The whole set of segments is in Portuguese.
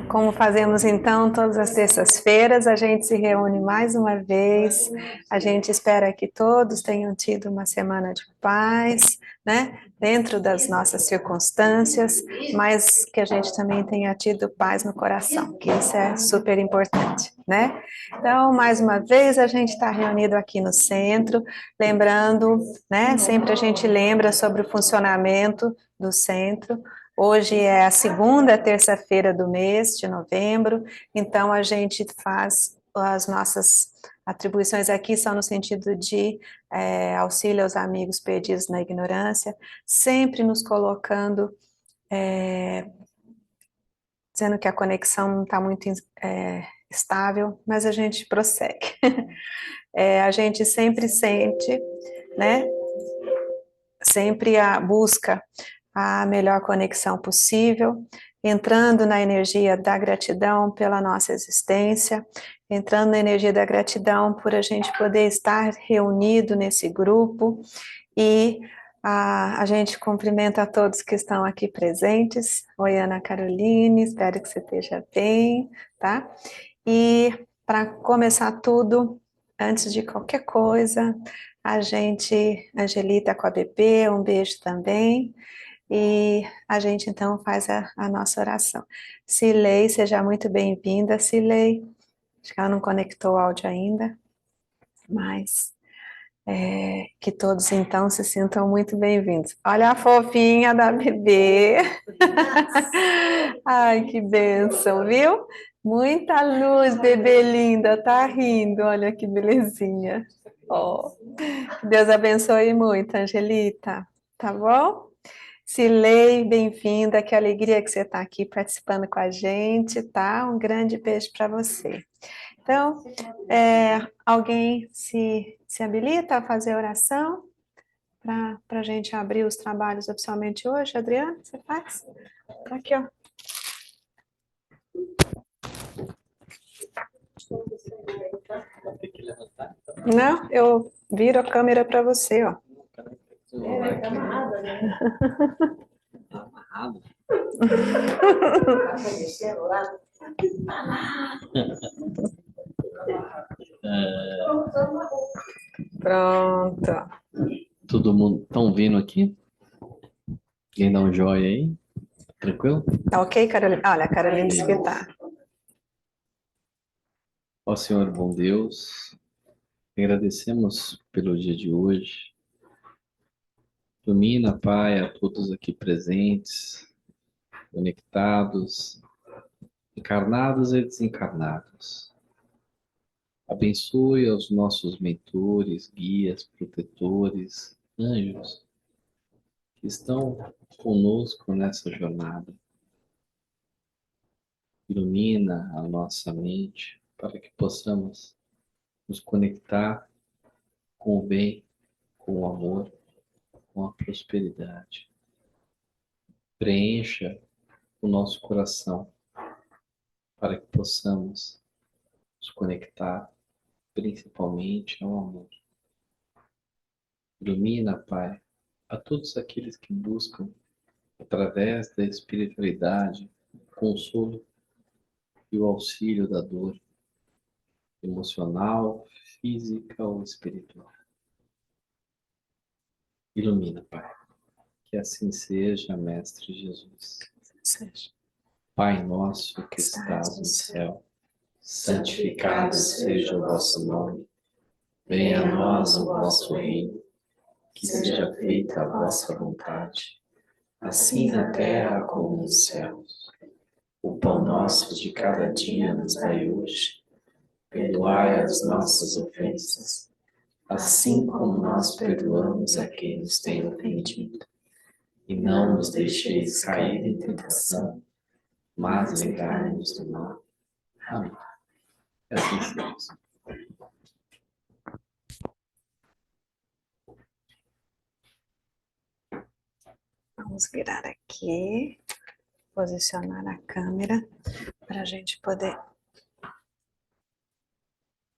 Como fazemos então todas as terças-feiras, a gente se reúne mais uma vez. A gente espera que todos tenham tido uma semana de paz, né? Dentro das nossas circunstâncias, mas que a gente também tenha tido paz no coração, que isso é super importante, né? Então, mais uma vez, a gente está reunido aqui no centro, lembrando, né? Sempre a gente lembra sobre o funcionamento do centro. Hoje é a segunda terça-feira do mês de novembro, então a gente faz as nossas atribuições aqui, são no sentido de auxílio aos amigos perdidos na ignorância, sempre nos colocando, dizendo que a conexão não está muito estável, mas a gente prossegue. A gente sempre sente, né? Sempre busca a melhor conexão possível, entrando na energia da gratidão pela nossa existência, entrando na energia da gratidão por a gente poder estar reunido nesse grupo, e a gente cumprimenta a todos que estão aqui presentes. Oi, Ana Caroline, espero que você esteja bem, tá? E para começar tudo, antes de qualquer coisa, a gente, Angelita com a bebê, um beijo também, e a gente então faz a nossa oração. Cilei, seja muito bem-vinda, Cilei. Acho que ela não conectou o áudio ainda, mas que todos então se sintam muito bem-vindos. Olha a fofinha da bebê. Ai, que bênção, viu? Muita luz, bebê linda, tá rindo, olha que belezinha. Oh, que Deus abençoe muito, Angelita, tá bom? Silei, bem-vinda, que alegria que você está aqui participando com a gente, tá? Um grande beijo para você. Então, alguém se habilita a fazer oração para a gente abrir os trabalhos oficialmente hoje? Adriana, você faz? Aqui, ó. Não, eu viro a câmera para você, ó. Amarrado. Pronto. Todo mundo estão vindo aqui? Quem dá um joia aí? Tranquilo? Tá ok, Carolina? Olha, a Carolina disse que tá. Ó Senhor bom Deus, agradecemos pelo dia de hoje. Ilumina, Pai, a todos aqui presentes, conectados, encarnados e desencarnados. Abençoe aos nossos mentores, guias, protetores, anjos que estão conosco nessa jornada. Ilumina a nossa mente para que possamos nos conectar com o bem, com o amor, com a prosperidade. Preencha o nosso coração para que possamos nos conectar principalmente ao amor. Ilumina, Pai, a todos aqueles que buscam, através da espiritualidade, o consolo e o auxílio da dor emocional, física ou espiritual. Ilumina, Pai. Que assim seja, Mestre Jesus. Seja. Pai nosso que estás no céu, santificado seja o vosso nome. Venha a nós o vosso reino. Que seja feita a vossa vontade, assim na terra como nos céus. O pão nosso de cada dia nos dai hoje. Perdoai as nossas ofensas, assim como nós perdoamos a quem nos tem ofendido. E não nos deixeis cair em tentação, mas livrai-nos do mal. Amém. Assim seja. Vamos virar aqui, posicionar a câmera para a gente poder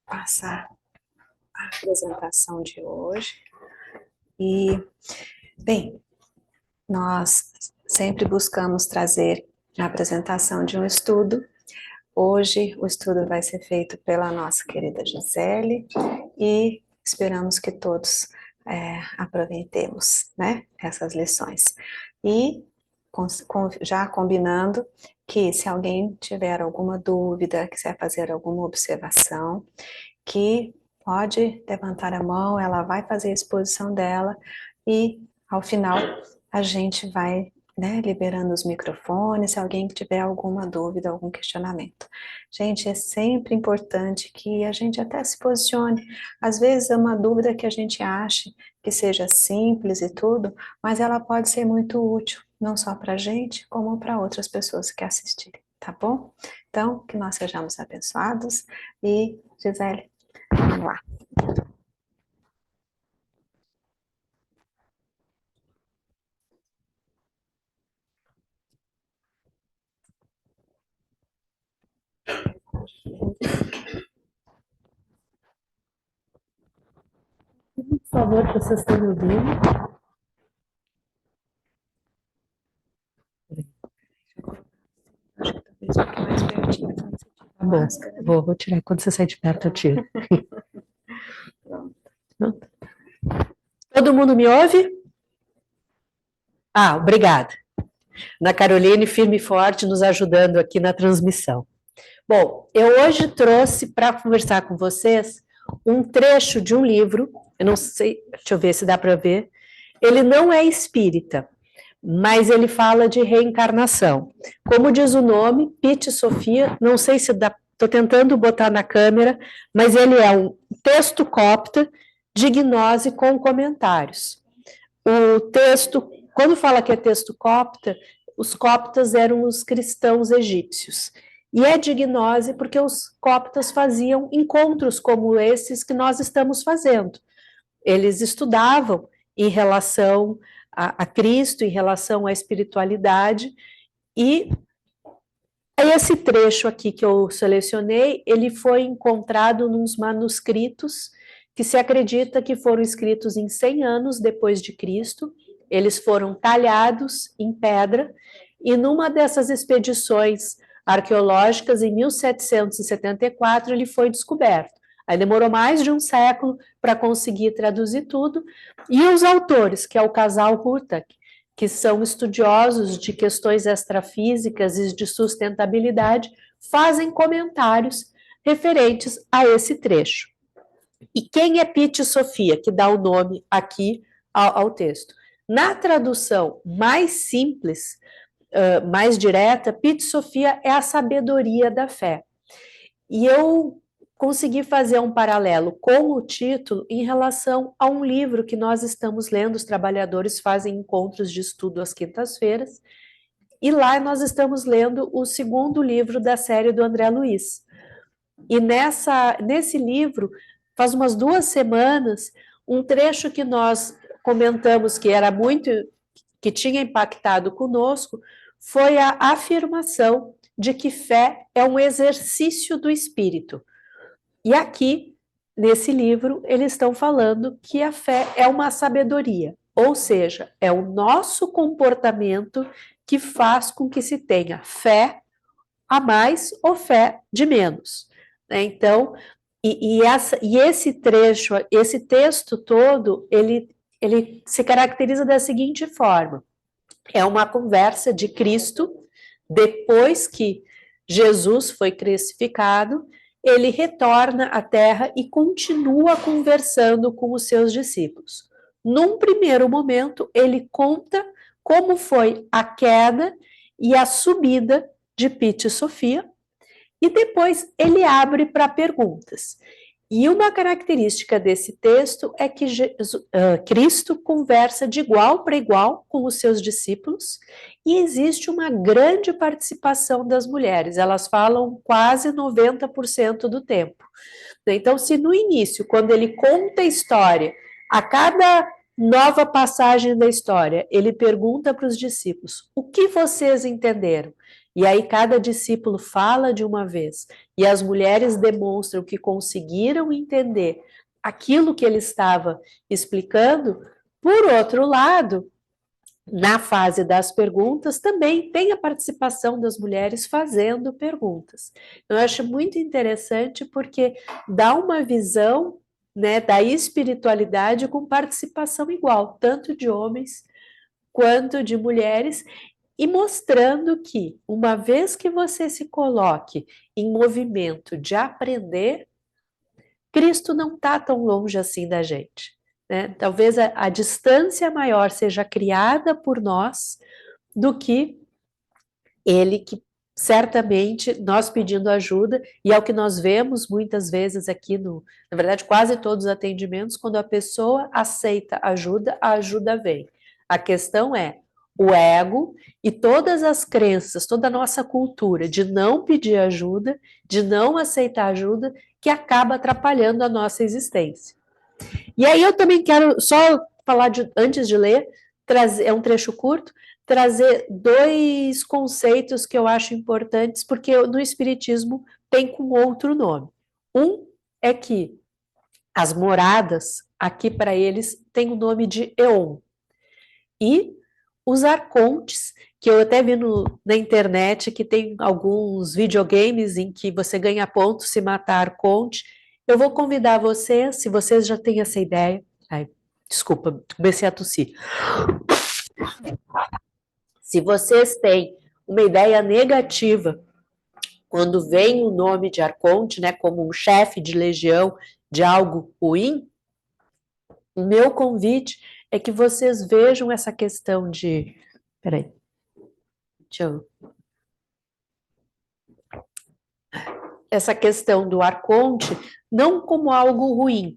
passar a apresentação de hoje. E, bem, nós sempre buscamos trazer a apresentação de um estudo. Hoje o estudo vai ser feito pela nossa querida Gisele e esperamos que todos aproveitemos, né, essas lições. E já combinando que se alguém tiver alguma dúvida, quiser fazer alguma observação, que pode levantar a mão, ela vai fazer a exposição dela e ao final a gente vai, né, liberando os microfones, se alguém tiver alguma dúvida, algum questionamento. Gente, é sempre importante que a gente até se posicione. Às vezes é uma dúvida que a gente acha que seja simples e tudo, mas ela pode ser muito útil, não só para a gente, como para outras pessoas que assistirem, tá bom? Então, que nós sejamos abençoados e, Gisele, vamos lá. Por favor, vocês estão me ouvindo? Tá bom, vou tirar. Quando você sair de perto, eu tiro. Pronto. Todo mundo me ouve? Obrigada. Ana Caroline, firme e forte, nos ajudando aqui na transmissão. Bom, eu hoje trouxe para conversar com vocês um trecho de um livro, eu não sei, deixa eu ver se dá para ver, ele não é espírita, mas ele fala de reencarnação. Como diz o nome, Pit Sofia, não sei se dá, estou tentando botar na câmera, mas ele é um texto copta de gnose com comentários. O texto, quando fala que é texto copta, os coptas eram os cristãos egípcios. E é de gnose porque os coptas faziam encontros como esses que nós estamos fazendo. Eles estudavam em relação a Cristo, em relação à espiritualidade, e esse trecho aqui que eu selecionei, ele foi encontrado nos manuscritos que se acredita que foram escritos em 100 anos depois de Cristo. Eles foram talhados em pedra, e numa dessas expedições arqueológicas, em 1774, ele foi descoberto. Aí demorou mais de um século para conseguir traduzir tudo, e os autores, que é o casal Hurtak, que são estudiosos de questões extrafísicas e de sustentabilidade, fazem comentários referentes a esse trecho. E quem é Pit Sofia, que dá o nome aqui ao texto? Na tradução mais simples, mais direta, Pit Sofia é a sabedoria da fé. E eu consegui fazer um paralelo com o título em relação a um livro que nós estamos lendo, os trabalhadores fazem encontros de estudo às quintas-feiras, e lá nós estamos lendo o segundo livro da série do André Luiz. E nesse livro, faz umas 2 semanas, um trecho que nós comentamos que tinha impactado conosco, foi a afirmação de que fé é um exercício do espírito. E aqui, nesse livro, eles estão falando que a fé é uma sabedoria, ou seja, é o nosso comportamento que faz com que se tenha fé a mais ou fé de menos. Então, esse trecho, esse texto todo, ele se caracteriza da seguinte forma: é uma conversa de Cristo, depois que Jesus foi crucificado, ele retorna à terra e continua conversando com os seus discípulos. Num primeiro momento, ele conta como foi a queda e a subida de Pit Sofia, e depois ele abre para perguntas. E uma característica desse texto é que Cristo conversa de igual para igual com os seus discípulos, e existe uma grande participação das mulheres, elas falam quase 90% do tempo. Então, se no início, quando ele conta a história, a cada nova passagem da história, ele pergunta para os discípulos: o que vocês entenderam? E aí cada discípulo fala de uma vez, e as mulheres demonstram que conseguiram entender aquilo que ele estava explicando. Por outro lado, na fase das perguntas, também tem a participação das mulheres fazendo perguntas. Eu acho muito interessante porque dá uma visão, né, da espiritualidade com participação igual, tanto de homens quanto de mulheres, e mostrando que, uma vez que você se coloque em movimento de aprender, Cristo não está tão longe assim da gente, né? Talvez a distância maior seja criada por nós do que ele, que certamente nós pedindo ajuda, e é o que nós vemos muitas vezes aqui na verdade, quase todos os atendimentos, quando a pessoa aceita ajuda, a ajuda vem. A questão é o ego e todas as crenças, toda a nossa cultura de não pedir ajuda, de não aceitar ajuda, que acaba atrapalhando a nossa existência. E aí eu também quero só falar, antes de ler, é um trecho curto, trazer 2 conceitos que eu acho importantes, porque no Espiritismo tem com outro nome. Um é que as moradas, aqui para eles, tem o nome de Eon. E os arcontes, que eu até vi na internet, que tem alguns videogames em que você ganha pontos se matar arconte. Eu vou convidar vocês, se vocês já têm essa ideia. Ai, desculpa, comecei a tossir. Se vocês têm uma ideia negativa, quando vem o nome de arconte, né, como um chefe de legião de algo ruim, o meu convite é que vocês vejam essa questão de... Peraí. Essa questão do arconte não como algo ruim.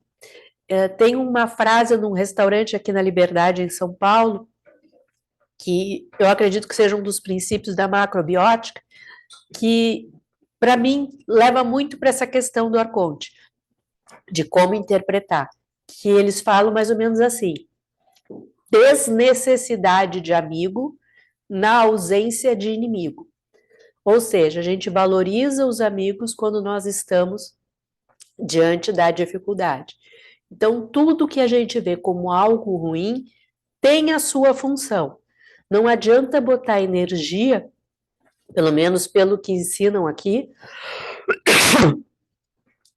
Tem uma frase num restaurante aqui na Liberdade, em São Paulo, que eu acredito que seja um dos princípios da macrobiótica, que, para mim, leva muito para essa questão do arconte, de como interpretar. Que eles falam mais ou menos assim: desnecessidade de amigo na ausência de inimigo. Ou seja, a gente valoriza os amigos quando nós estamos diante da dificuldade. Então, tudo que a gente vê como algo ruim tem a sua função. Não adianta botar energia, pelo menos pelo que ensinam aqui,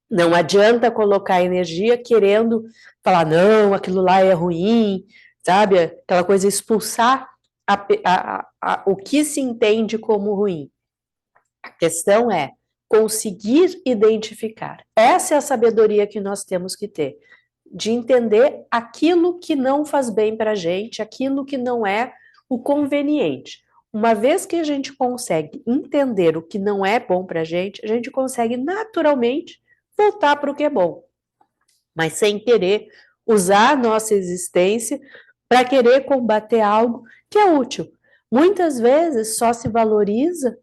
não adianta colocar energia querendo falar, não, aquilo lá é ruim, sabe? Aquela coisa, expulsar o que se entende como ruim. A questão é conseguir identificar. Essa é a sabedoria que nós temos que ter, de entender aquilo que não faz bem para a gente, aquilo que não é o conveniente. Uma vez que a gente consegue entender o que não é bom para a gente consegue naturalmente voltar para o que é bom, mas sem querer usar a nossa existência para querer combater algo que é útil. Muitas vezes só se valoriza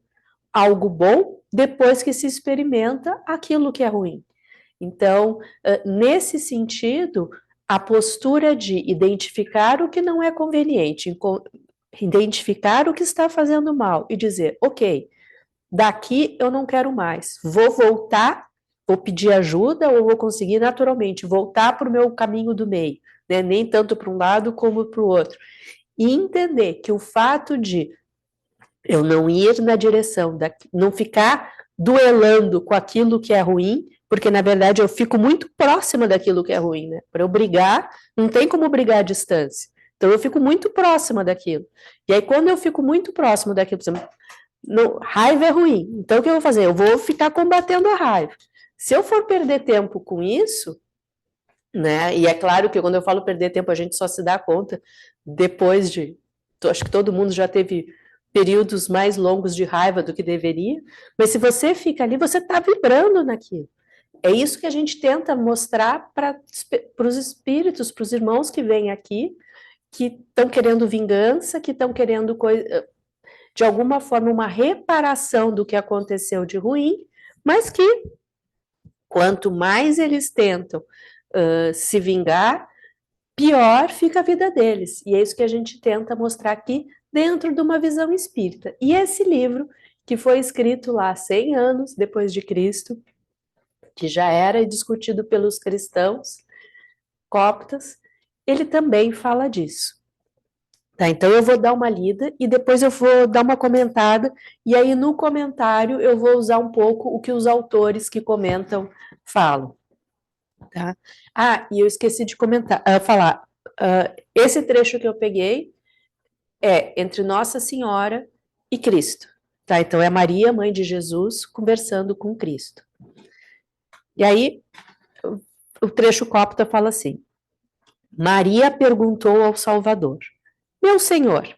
algo bom depois que se experimenta aquilo que é ruim. Então, nesse sentido, a postura de identificar o que não é conveniente, identificar o que está fazendo mal e dizer, ok, daqui eu não quero mais, vou voltar, vou pedir ajuda ou vou conseguir naturalmente voltar para o meu caminho do meio, né? Nem tanto para um lado como para o outro. E entender que o fato de eu não ir na direção, não ficar duelando com aquilo que é ruim, porque na verdade eu fico muito próxima daquilo que é ruim, né? Para eu brigar, não tem como brigar à distância. Então eu fico muito próxima daquilo. E aí quando eu fico muito próxima daquilo, por exemplo, raiva é ruim, então o que eu vou fazer? Eu vou ficar combatendo a raiva. Se eu for perder tempo com isso, né? E é claro que quando eu falo perder tempo, a gente só se dá conta depois de... Acho que todo mundo já teve períodos mais longos de raiva do que deveria, mas se você fica ali, você está vibrando naquilo. É isso que a gente tenta mostrar para os espíritos, para os irmãos que vêm aqui, que estão querendo vingança, que estão querendo, de alguma forma, uma reparação do que aconteceu de ruim, mas que, quanto mais eles tentam se vingar, pior fica a vida deles. E é isso que a gente tenta mostrar aqui dentro de uma visão espírita. E esse livro, que foi escrito lá 100 anos depois de Cristo, que já era discutido pelos cristãos coptas, ele também fala disso. Tá, então eu vou dar uma lida e depois eu vou dar uma comentada, e aí no comentário eu vou usar um pouco o que os autores que comentam falam. Tá? Ah, e eu esqueci de falar, esse trecho que eu peguei é entre Nossa Senhora e Cristo, tá? Então é Maria, mãe de Jesus, conversando com Cristo. E aí, o trecho copta fala assim: Maria perguntou ao Salvador: Meu Senhor,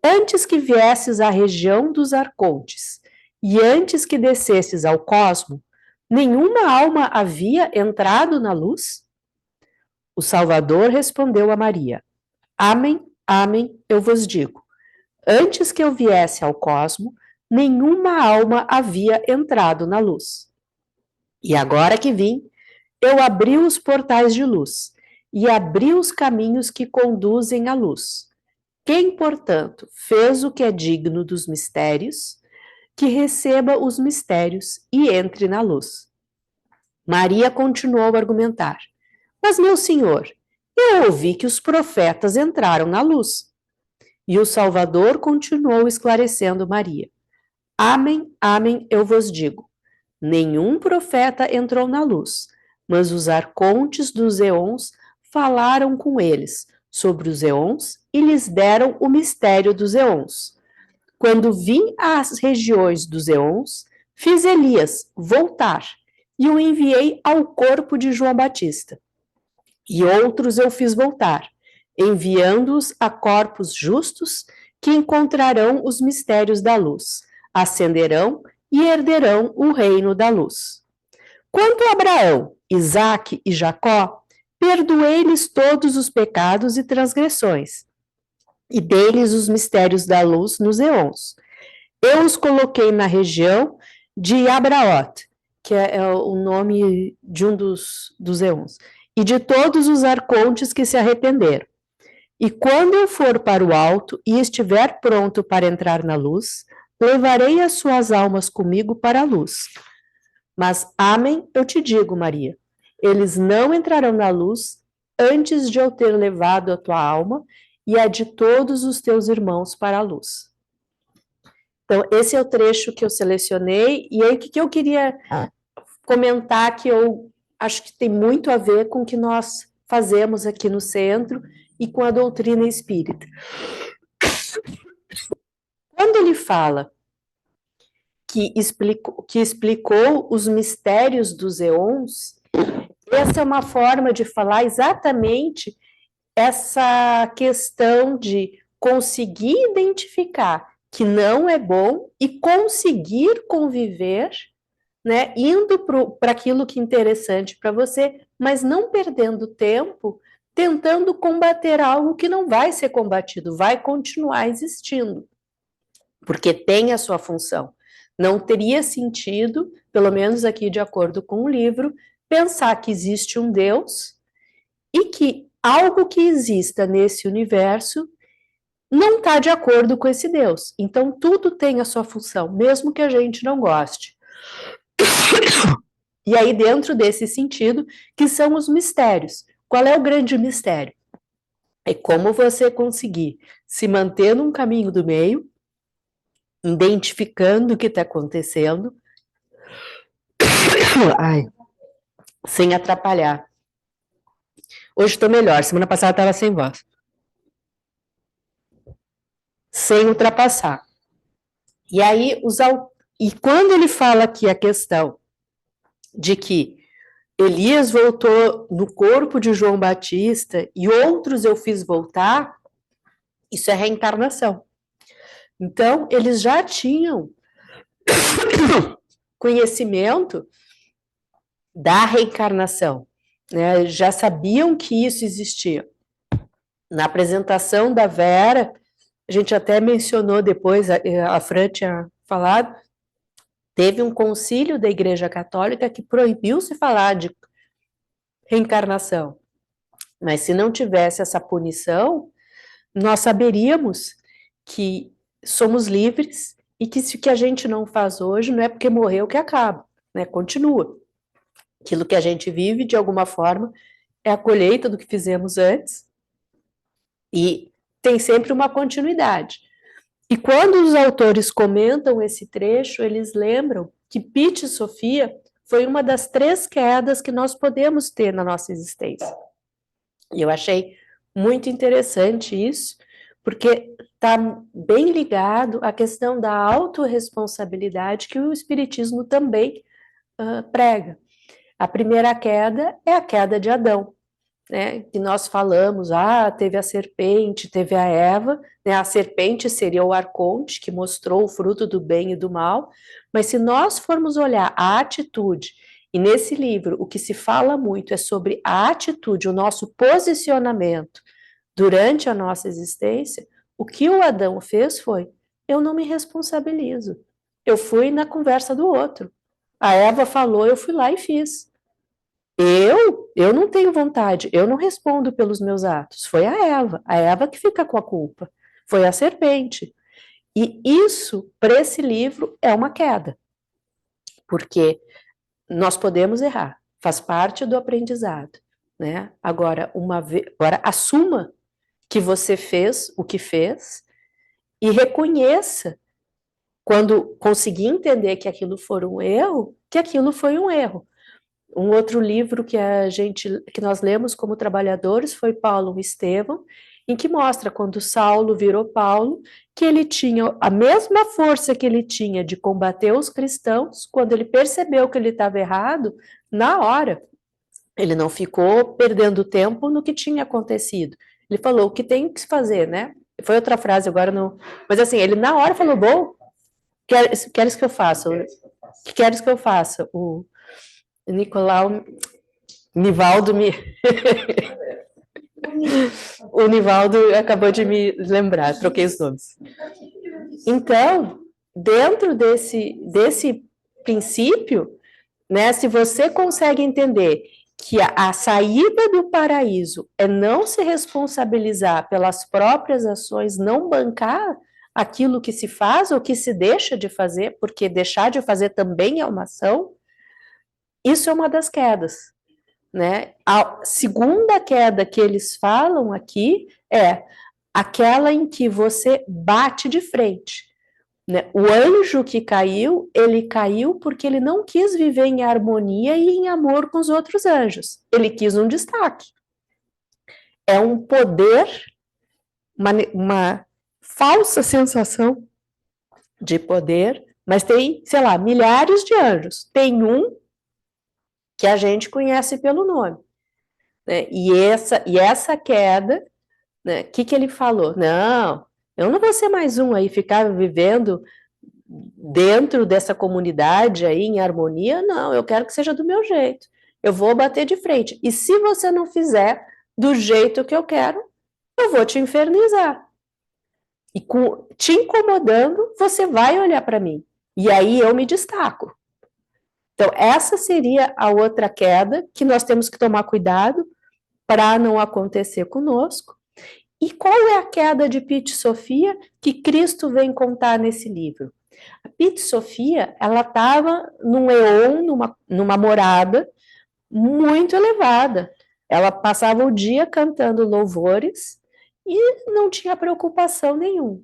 antes que viesses à região dos arcontes e antes que descesses ao cosmo, nenhuma alma havia entrado na luz? O Salvador respondeu a Maria: Amém, amém, eu vos digo. Antes que eu viesse ao cosmo, nenhuma alma havia entrado na luz. E agora que vim, eu abri os portais de luz e abri os caminhos que conduzem à luz. Quem, portanto, fez o que é digno dos mistérios, que receba os mistérios e entre na luz. Maria continuou a argumentar: Mas, meu senhor, eu ouvi que os profetas entraram na luz. E o Salvador continuou esclarecendo Maria: Amém, amém, eu vos digo. Nenhum profeta entrou na luz, mas os arcontes dos eons falaram com eles sobre os eons e lhes deram o mistério dos eons. Quando vim às regiões dos eons, fiz Elias voltar e o enviei ao corpo de João Batista. E outros eu fiz voltar, enviando-os a corpos justos que encontrarão os mistérios da luz, ascenderão e herderão o reino da luz. Quanto a Abraão, Isaque e Jacó, perdoei-lhes todos os pecados e transgressões, e dei-lhes os mistérios da luz nos eons. Eu os coloquei na região de Abraote, que é o nome de um dos eons, e de todos os arcontes que se arrependeram. E quando eu for para o alto e estiver pronto para entrar na luz, levarei as suas almas comigo para a luz. Mas, amém, eu te digo, Maria, eles não entrarão na luz antes de eu ter levado a tua alma e a de todos os teus irmãos para a luz. Então, esse é o trecho que eu selecionei, e aí o que eu queria comentar, que eu acho que tem muito a ver com o que nós fazemos aqui no centro e com a doutrina espírita. Quando ele fala que explicou os mistérios dos eons, essa é uma forma de falar exatamente essa questão de conseguir identificar que não é bom e conseguir conviver, né, indo para aquilo que é interessante para você, mas não perdendo tempo tentando combater algo que não vai ser combatido, vai continuar existindo, porque tem a sua função. Não teria sentido, pelo menos aqui de acordo com o livro, pensar que existe um Deus e que algo que exista nesse universo não está de acordo com esse Deus. Então, tudo tem a sua função, mesmo que a gente não goste. E aí, dentro desse sentido, que são os mistérios. Qual é o grande mistério? É como você conseguir se manter num caminho do meio, identificando o que está acontecendo, sem atrapalhar. Hoje estou melhor, semana passada estava sem voz. Sem ultrapassar. E aí, e quando ele fala aqui a questão de que Elias voltou no corpo de João Batista e outros eu fiz voltar, isso é reencarnação. Então, eles já tinham conhecimento da reencarnação, né? Já sabiam que isso existia. Na apresentação da Vera, a gente até mencionou depois, a Fran tinha falado, teve um concílio da Igreja Católica que proibiu se falar de reencarnação. Mas se não tivesse essa punição, nós saberíamos que somos livres e que se o que a gente não faz hoje não é porque morreu que acaba, né? Continua. Aquilo que a gente vive, de alguma forma, é a colheita do que fizemos antes, e tem sempre uma continuidade. E quando os autores comentam esse trecho, eles lembram que Piti Sofia foi uma das 3 quedas que nós podemos ter na nossa existência. E eu achei muito interessante isso, porque está bem ligado à questão da autorresponsabilidade que o Espiritismo também prega. A primeira queda é a queda de Adão, né, que nós falamos, teve a serpente, teve a Eva, né, a serpente seria o arconte, que mostrou o fruto do bem e do mal, mas se nós formos olhar a atitude, e nesse livro o que se fala muito é sobre a atitude, o nosso posicionamento durante a nossa existência, o que o Adão fez foi, eu não me responsabilizo, eu fui na conversa do outro, a Eva falou, eu fui lá e fiz. Eu não tenho vontade, eu não respondo pelos meus atos. Foi a Eva que fica com a culpa. Foi a serpente. E isso, para esse livro, é uma queda. Porque nós podemos errar, faz parte do aprendizado, né? Agora, agora assuma que você fez o que fez e reconheça, quando conseguir entender que aquilo foi um erro, que aquilo foi um erro. Um outro livro que nós lemos como trabalhadores foi Paulo e Estevão, em que mostra quando Saulo virou Paulo, que ele tinha a mesma força que ele tinha de combater os cristãos, quando ele percebeu que ele estava errado, na hora, ele não ficou perdendo tempo no que tinha acontecido. Ele falou, o que tem que se fazer, né? Foi outra frase, agora não... Mas assim, ele na hora falou, bom, queres que eu faça? O que queres que eu faça? O Nivaldo o Nivaldo acabou de me lembrar, troquei os nomes. Então, dentro desse princípio, né, se você consegue entender que a saída do paraíso é não se responsabilizar pelas próprias ações, não bancar aquilo que se faz ou que se deixa de fazer, porque deixar de fazer também é uma ação, isso é uma das quedas, né? A segunda queda que eles falam aqui é aquela em que você bate de frente, né? O anjo que caiu, ele caiu porque ele não quis viver em harmonia e em amor com os outros anjos. Ele quis um destaque. É um poder, uma falsa sensação de poder, mas tem, sei lá, milhares de anjos. Tem um que a gente conhece pelo nome, né? E essa queda, né? Que ele falou? Não, eu não vou ser mais um aí, ficar vivendo dentro dessa comunidade aí em harmonia, não, eu quero que seja do meu jeito, eu vou bater de frente, e se você não fizer do jeito que eu quero, eu vou te infernizar, e te incomodando, você vai olhar para mim, e aí eu me destaco. Então, essa seria a outra queda que nós temos que tomar cuidado para não acontecer conosco. E qual é a queda de Piti Sofia que Cristo vem contar nesse livro? A Piti Sofia, ela estava num éon, numa morada muito elevada. Ela passava o dia cantando louvores e não tinha preocupação nenhuma.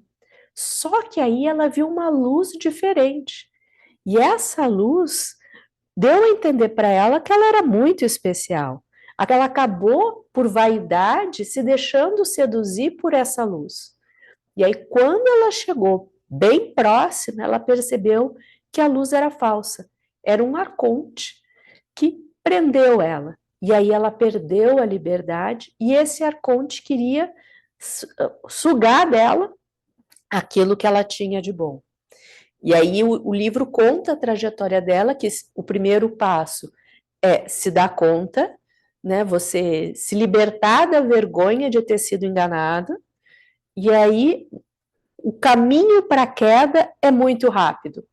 Só que aí ela viu uma luz diferente. E essa luz deu a entender para ela que ela era muito especial. Ela acabou, por vaidade, se deixando seduzir por essa luz. E aí, quando ela chegou bem próxima, ela percebeu que a luz era falsa. Era um arconte que prendeu ela. E aí ela perdeu a liberdade e esse arconte queria sugar dela aquilo que ela tinha de bom. E aí o livro conta a trajetória dela, que o primeiro passo é se dar conta, né, você se libertar da vergonha de ter sido enganada, e aí o caminho para a queda é muito rápido.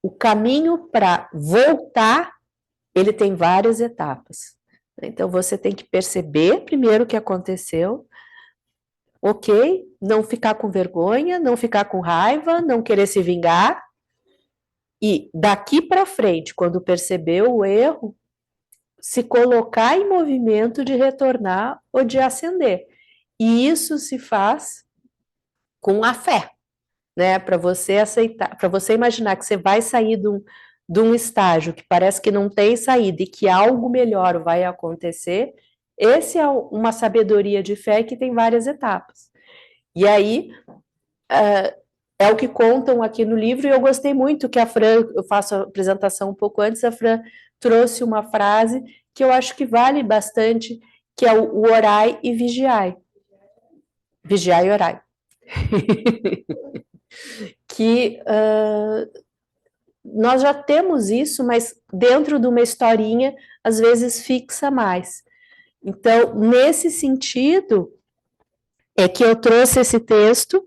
O caminho para voltar, ele tem várias etapas. Então você tem que perceber primeiro o que aconteceu, ok, não ficar com vergonha, não ficar com raiva, não querer se vingar, e daqui para frente, quando percebeu o erro, se colocar em movimento de retornar ou de ascender. E isso se faz com a fé, né? Para você aceitar, para você imaginar que você vai sair de um estágio que parece que não tem saída e que algo melhor vai acontecer, esse é uma sabedoria de fé que tem várias etapas. E aí, é o que contam aqui no livro, e eu gostei muito que a Fran, eu faço a apresentação um pouco antes, a Fran trouxe uma frase que eu acho que vale bastante, que é o orai e vigiai. Vigiai e orai. Que nós já temos isso, mas dentro de uma historinha, às vezes fixa mais. Então, nesse sentido, é que eu trouxe esse texto.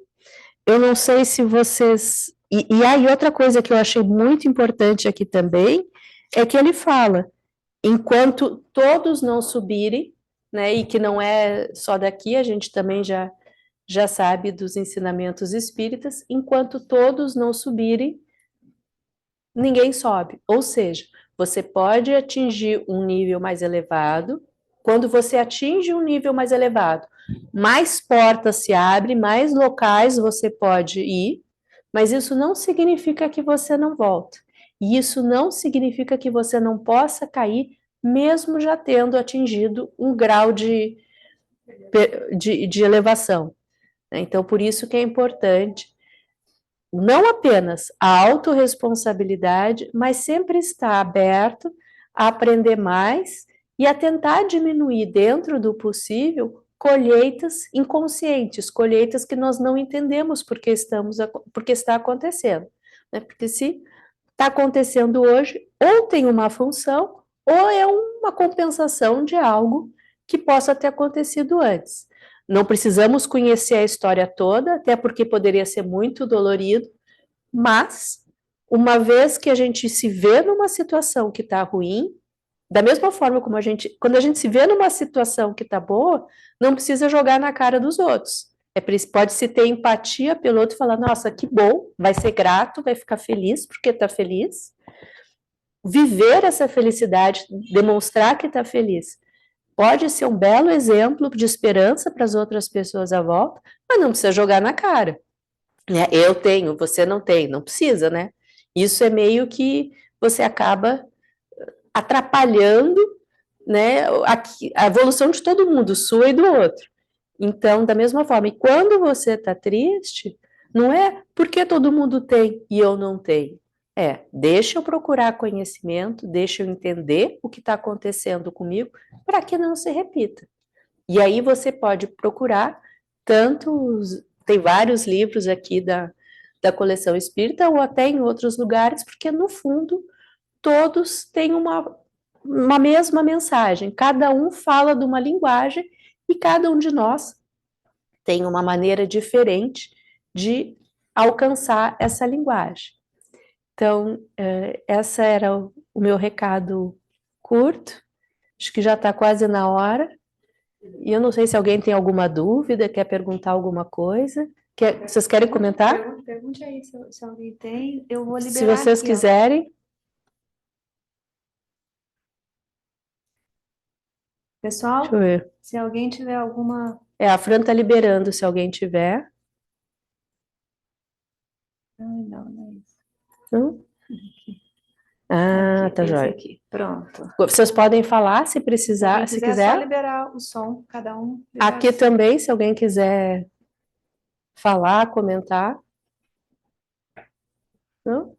Eu não sei se vocês... E aí, outra coisa que eu achei muito importante aqui também, é que ele fala, enquanto todos não subirem, né, e que não é só daqui, a gente também já sabe dos ensinamentos espíritas, enquanto todos não subirem, ninguém sobe. Ou seja, você pode atingir um nível mais elevado. Quando você atinge um nível mais elevado, mais portas se abrem, mais locais você pode ir, mas isso não significa que você não volta. E isso não significa que você não possa cair, mesmo já tendo atingido um grau de elevação. Então, por isso que é importante não apenas a autorresponsabilidade, mas sempre estar aberto a aprender mais e a tentar diminuir, dentro do possível, colheitas inconscientes, colheitas que nós não entendemos porque está acontecendo. Né? Porque se está acontecendo hoje, ou tem uma função, ou é uma compensação de algo que possa ter acontecido antes. Não precisamos conhecer a história toda, até porque poderia ser muito dolorido, mas, uma vez que a gente se vê numa situação que está ruim, da mesma forma como quando a gente se vê numa situação que está boa, não precisa jogar na cara dos outros. Pode-se ter empatia pelo outro e falar, nossa, que bom, vai ser grato, vai ficar feliz porque está feliz. Viver essa felicidade, demonstrar que está feliz, pode ser um belo exemplo de esperança para as outras pessoas à volta, mas não precisa jogar na cara. Né? Eu tenho, você não tem, não precisa, né? Isso é meio que você acaba atrapalhando, né, a evolução de todo mundo, sua e do outro. Então, da mesma forma, e quando você está triste, não é porque todo mundo tem e eu não tenho. Deixa eu procurar conhecimento, deixa eu entender o que está acontecendo comigo, para que não se repita. E aí você pode procurar tem vários livros aqui da coleção espírita, ou até em outros lugares, porque no fundo todos têm uma mesma mensagem, cada um fala de uma linguagem e cada um de nós tem uma maneira diferente de alcançar essa linguagem. Então, esse era o meu recado curto, acho que já está quase na hora, e eu não sei se alguém tem alguma dúvida, quer perguntar alguma coisa. Vocês querem comentar? Pergunte aí se alguém tem, eu vou liberar. Se vocês aqui, quiserem. Pessoal, Deixa eu ver. se alguém tiver alguma... A Fran está liberando, se alguém tiver. Não é isso. Não? Ah, aqui, tá jóia. Aqui. Pronto. Vocês podem falar se precisar, se quiser. É só liberar o som, cada um. Aqui também, se alguém quiser falar, comentar. Não?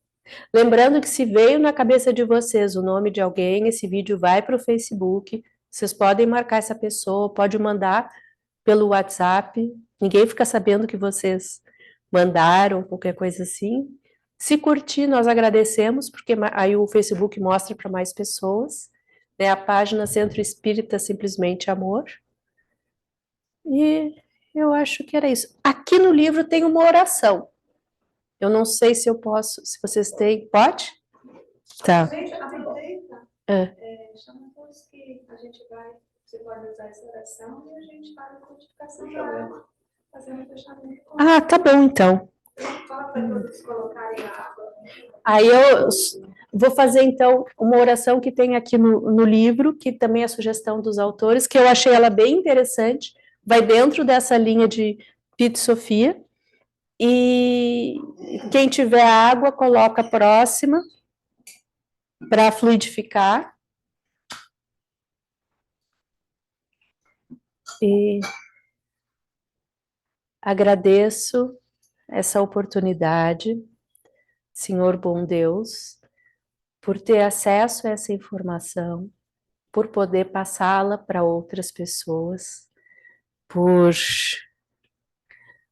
Lembrando que se veio na cabeça de vocês o nome de alguém, esse vídeo vai para o Facebook, vocês podem marcar essa pessoa, pode mandar pelo WhatsApp, ninguém fica sabendo que vocês mandaram, qualquer coisa assim. Se curtir, nós agradecemos, porque aí o Facebook mostra para mais pessoas, né? A página Centro Espírita Simplesmente Amor. E eu acho que era isso. Aqui no livro tem uma oração. Eu não sei se eu posso, se vocês têm. Pode? Tá. Gente, aproveita. Chama todos que a gente vai. Você pode usar essa oração e a gente faz a notificação para fazer um fechamento. Ah, tá bom então. Fala para todos colocarem a água. Aí eu vou fazer então uma oração que tem aqui no livro, que também é a sugestão dos autores, que eu achei ela bem interessante, vai dentro dessa linha de Pit Sofia, e quem tiver água, coloca próxima para fluidificar. E agradeço essa oportunidade, Senhor bom Deus, por ter acesso a essa informação, por poder passá-la para outras pessoas, por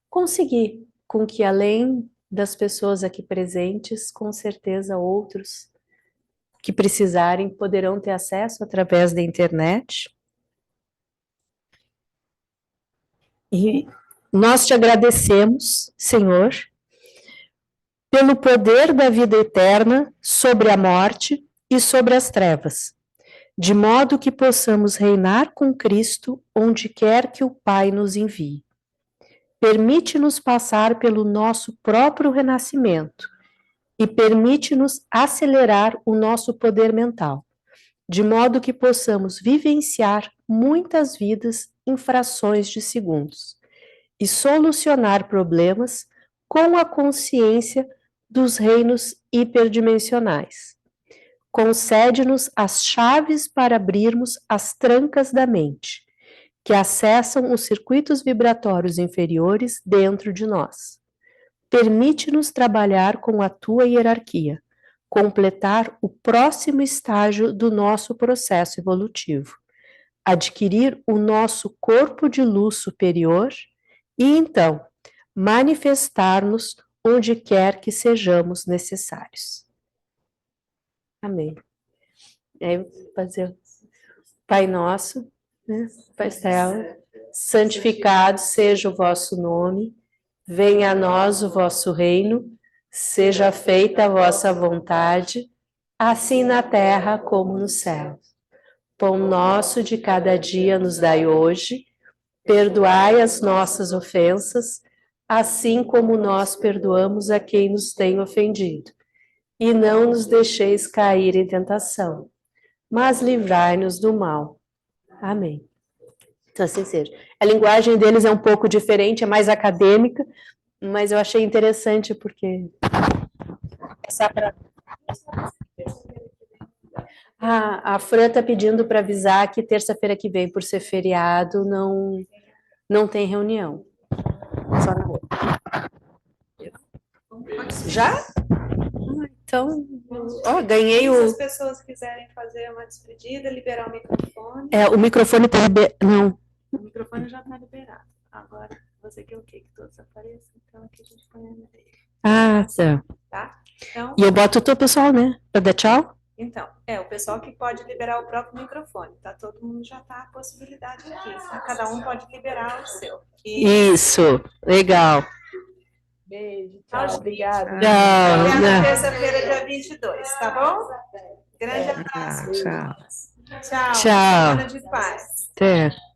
conseguir com que, além das pessoas aqui presentes, com certeza outros que precisarem poderão ter acesso através da internet. E nós te agradecemos, Senhor, pelo poder da vida eterna sobre a morte e sobre as trevas, de modo que possamos reinar com Cristo onde quer que o Pai nos envie. Permite-nos passar pelo nosso próprio renascimento e permite-nos acelerar o nosso poder mental, de modo que possamos vivenciar muitas vidas em frações de segundos e solucionar problemas com a consciência dos reinos hiperdimensionais. Concede-nos as chaves para abrirmos as trancas da mente, que acessam os circuitos vibratórios inferiores dentro de nós. Permite-nos trabalhar com a tua hierarquia, completar o próximo estágio do nosso processo evolutivo, adquirir o nosso corpo de luz superior e, então, manifestar-nos onde quer que sejamos necessários. Amém. Aí, fazer Pai Nosso, né? Pai Céu, santificado seja o vosso nome, venha a nós o vosso reino, seja feita a vossa vontade, assim na terra como no céu. Pão nosso de cada dia nos dai hoje, perdoai as nossas ofensas, assim como nós perdoamos a quem nos tem ofendido. E não nos deixeis cair em tentação, mas livrai-nos do mal. Amém. Então, assim seja. A linguagem deles é um pouco diferente, é mais acadêmica, mas eu achei interessante porque... a Fran está pedindo para avisar que terça-feira que vem, por ser feriado, não tem reunião. Só na outra. Já? Então, ó, ganhei o... Se as pessoas quiserem fazer uma despedida, liberar o microfone. O microfone está liberado. Não. O microfone já está liberado. Agora, você quer o quê? Que todos apareçam? Então, aqui a gente põe a dele. Ah, tá. Tá? Então, E eu boto o teu pessoal, né? Para dar tchau? então, o pessoal que pode liberar o próprio microfone, tá? Todo mundo já tá a possibilidade aqui. Tá? Cada um pode liberar o seu. Isso, legal. Beijo, tchau, obrigada. Tchau. Até Né? na terça-feira, dia 22, tá bom? Grande abraço. Tchau. Tchau. Tchau. Semana de paz. Até.